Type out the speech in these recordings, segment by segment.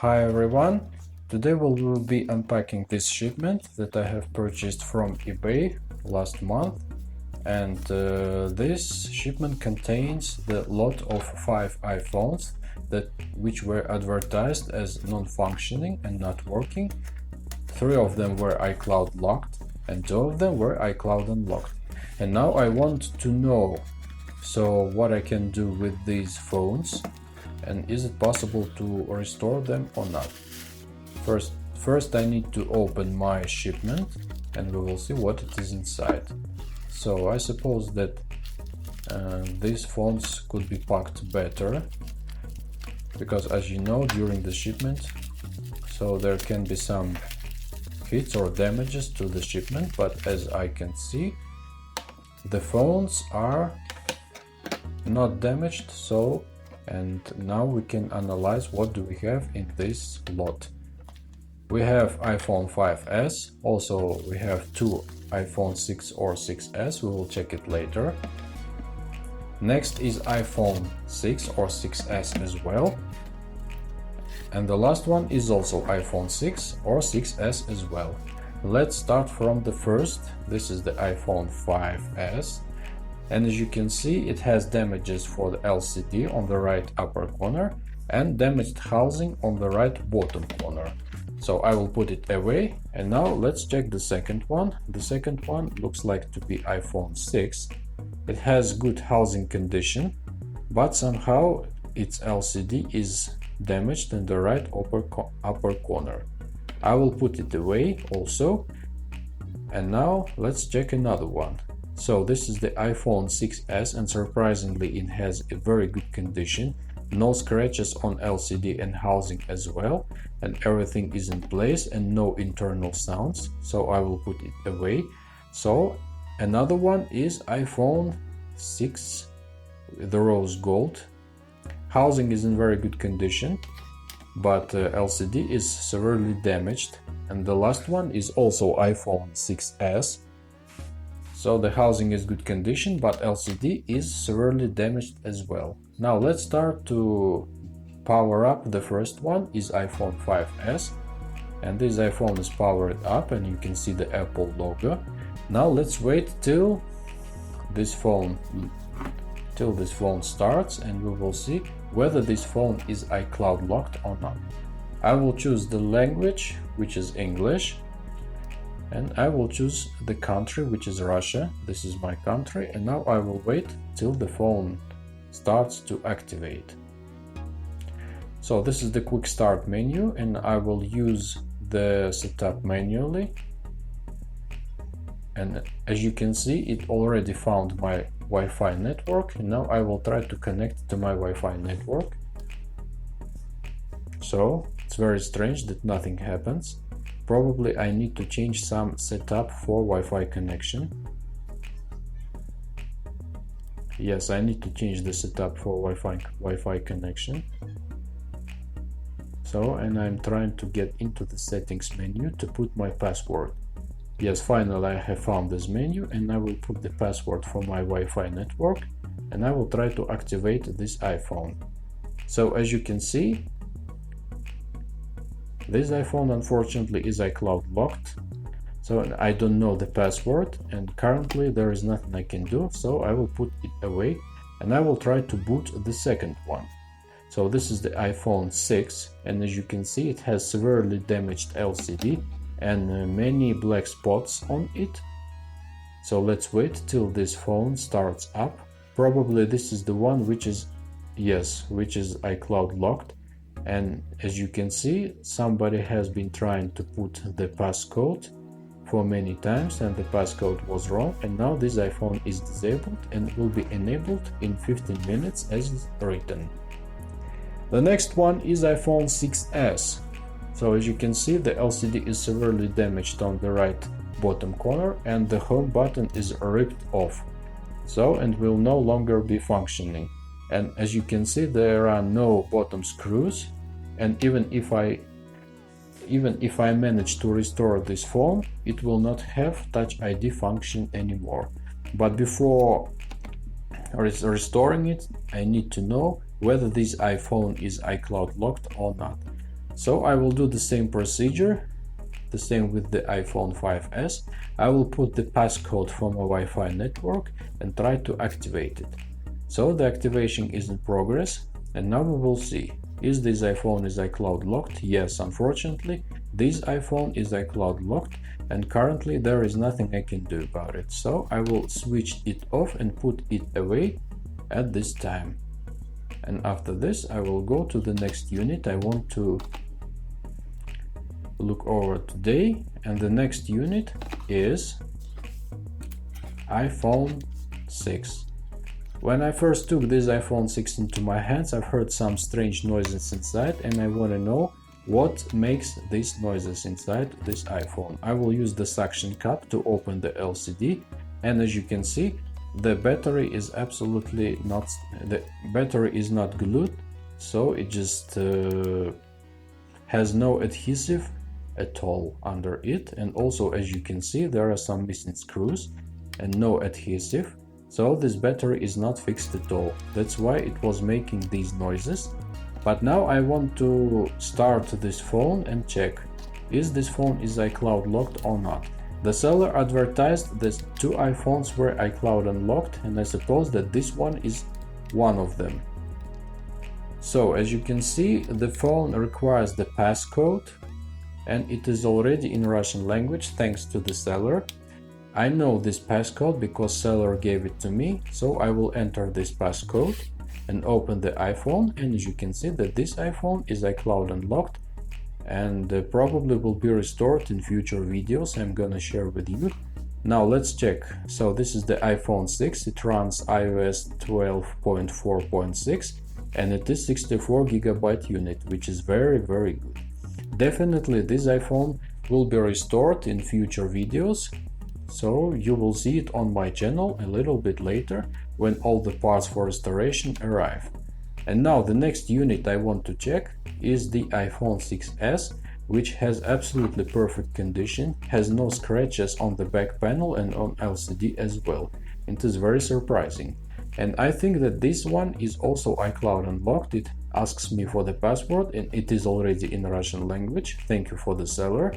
Hi everyone, today we will be unpacking this shipment that I have purchased from eBay last month, and this shipment contains the lot of 5 iPhones which were advertised as non-functioning and not working. 3 of them were iCloud locked and 2 of them were iCloud unlocked. And now I want to know what I can do with these phones, and is it possible to restore them or not. First I need to open my shipment and we will see what it is inside. So I suppose that these phones could be packed better, because as you know, during the shipment there can be some hits or damages to the shipment, but as I can see, the phones are not damaged. And now we can analyze what do we have in this lot. We have iPhone 5s, also we have 2 iPhone 6 or 6s, we will check it later. Next is iPhone 6 or 6s as well. And the last one is also iPhone 6 or 6s as well. Let's start from the first. This is the iPhone 5s. And as you can see, it has damages for the LCD on the right upper corner and damaged housing on the right bottom corner. So I will put it away, and now let's check the second one. The second one looks like to be iPhone 6. It has good housing condition, but somehow its LCD is damaged in the right upper corner. I will put it away also. And now let's check another one. So this is the iPhone 6s, and surprisingly it has a very good condition, no scratches on LCD and housing as well, and everything is in place and no internal sounds, so I will put it away. So another one is iPhone 6, the rose gold. Housing is in very good condition, but LCD is severely damaged. And the last one is also iPhone 6s. So the housing is good condition, but LCD is severely damaged as well. Now let's start to power up. The first one is iPhone 5s, and this iPhone is powered up and you can see the Apple logo. Now let's wait till this phone starts, and we will see whether this phone is iCloud locked or not. I will choose the language, which is English. And I will choose the country, which is Russia. This is my country, and now I will wait till the phone starts to activate. So this is the quick start menu, and I will use the setup manually. And as you can see, it already found my Wi-Fi network, and now I will try to connect to my Wi-Fi network. So it's very strange that nothing happens. Probably I need to change some setup for Wi-Fi connection. Yes, I need to change the setup for Wi-Fi connection. So, and I'm trying to get into the settings menu to put my password. Yes, finally I have found this menu, and I will put the password for my Wi-Fi network, and I will try to activate this iPhone. So as you can see, this iPhone unfortunately is iCloud locked, so I don't know the password, and currently there is nothing I can do, so I will put it away and I will try to boot the second one. So this is the iPhone 6, and as you can see, it has severely damaged LCD and many black spots on it. So let's wait till this phone starts up. Probably this is the one which is iCloud locked. And as you can see, somebody has been trying to put the passcode for many times, and the passcode was wrong, and now this iPhone is disabled and will be enabled in 15 minutes as written. The next one is iPhone 6s. So as you can see, the LCD is severely damaged on the right bottom corner, and the home button is ripped off, and will no longer be functioning. And as you can see, there are no bottom screws, and even if I manage to restore this phone, it will not have Touch ID function anymore. But before restoring it, I need to know whether this iPhone is iCloud locked or not. So I will do the same procedure, the same with the iPhone 5s. I will put the passcode from a Wi-Fi network and try to activate it. So the activation is in progress, and now we will see, is this iPhone is iCloud locked? Yes, unfortunately, this iPhone is iCloud locked, and currently there is nothing I can do about it. So I will switch it off and put it away at this time. And after this, I will go to the next unit I want to look over today, and the next unit is iPhone 6. When I first took this iPhone 6 into my hands, I've heard some strange noises inside, and I want to know what makes these noises inside this iPhone. I will use the suction cup to open the LCD, and as you can see, the battery is absolutely not, the battery is not glued, so it just has no adhesive at all under it. And also, as you can see, there are some missing screws and no adhesive, so this battery is not fixed at all. That's why it was making these noises. But now I want to start this phone and check, is this phone is iCloud locked or not. The seller advertised that 2 iPhones were iCloud unlocked, and I suppose that this one is one of them. So as you can see, the phone requires the passcode, and it is already in Russian language thanks to the seller. I know this passcode because seller gave it to me, so I will enter this passcode and open the iPhone, and as you can see that this iPhone is iCloud unlocked, and probably will be restored in future videos I'm gonna share with you. Now let's check. So this is the iPhone 6, it runs iOS 12.4.6, and it is 64GB unit, which is very good. Definitely this iPhone will be restored in future videos, so you will see it on my channel a little bit later when all the parts for restoration arrive. And now the next unit I want to check is the iPhone 6s, which has absolutely perfect condition, has no scratches on the back panel and on LCD as well. It is very surprising. And I think that this one is also iCloud unlocked. It asks me for the password, and it is already in Russian language. Thank you for the seller.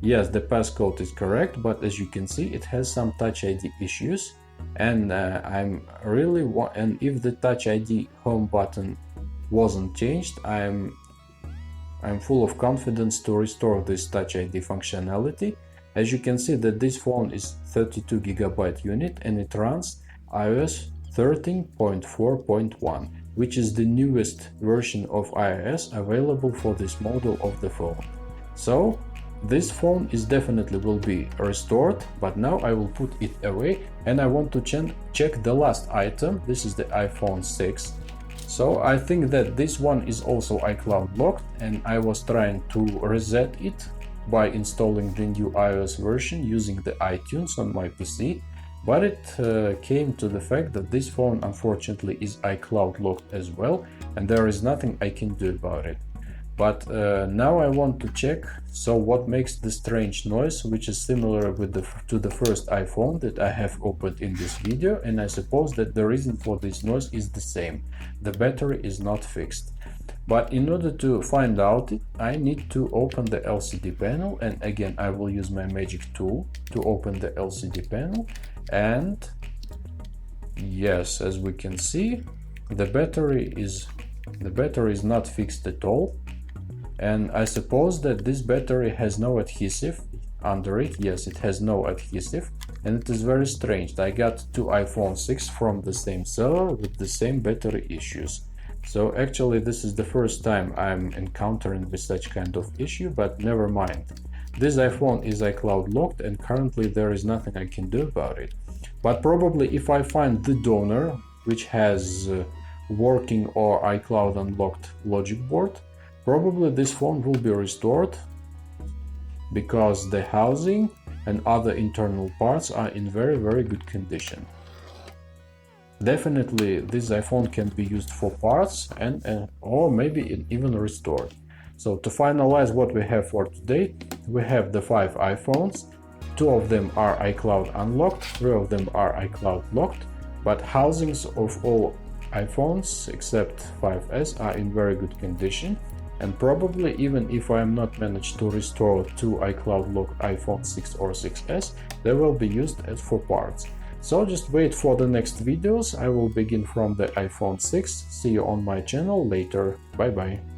Yes, the passcode is correct, but as you can see, it has some Touch ID issues, and and if the Touch ID home button wasn't changed, I'm full of confidence to restore this Touch ID functionality. As you can see that this phone is 32GB unit, and it runs iOS 13.4.1, which is the newest version of iOS available for this model of the phone. So this phone is definitely will be restored, but now I will put it away, and I want to check the last item. This is the iPhone 6. So I think that this one is also iCloud locked, and I was trying to reset it by installing the new iOS version using the iTunes on my PC, but it came to the fact that this phone unfortunately is iCloud locked as well, and there is nothing I can do about it. But now I want to check, so what makes the strange noise, which is similar to the first iPhone that I have opened in this video, and I suppose that the reason for this noise is the same. The battery is not fixed. But in order to find out it, I need to open the LCD panel, and again I will use my magic tool to open the LCD panel, and yes, as we can see, the battery is not fixed at all. And I suppose that this battery has no adhesive under it. Yes, it has no adhesive, and it is very strange. I got 2 iPhone 6 from the same seller with the same battery issues. So actually this is the first time I'm encountering with such kind of issue, but never mind. This iPhone is iCloud locked, and currently there is nothing I can do about it. But probably if I find the donor which has working or iCloud unlocked logic board, probably this phone will be restored, because the housing and other internal parts are in very good condition. Definitely this iPhone can be used for parts and or maybe even restored. So to finalize what we have for today, we have the 5 iPhones. 2 of them are iCloud unlocked, 3 of them are iCloud locked, but housings of all iPhones except 5s are in very good condition. And probably even if I am not managed to restore to iCloud locked iPhone 6 or 6s, they will be used as for parts. So just wait for the next videos. I will begin from the iPhone 6. See you on my channel later. Bye bye.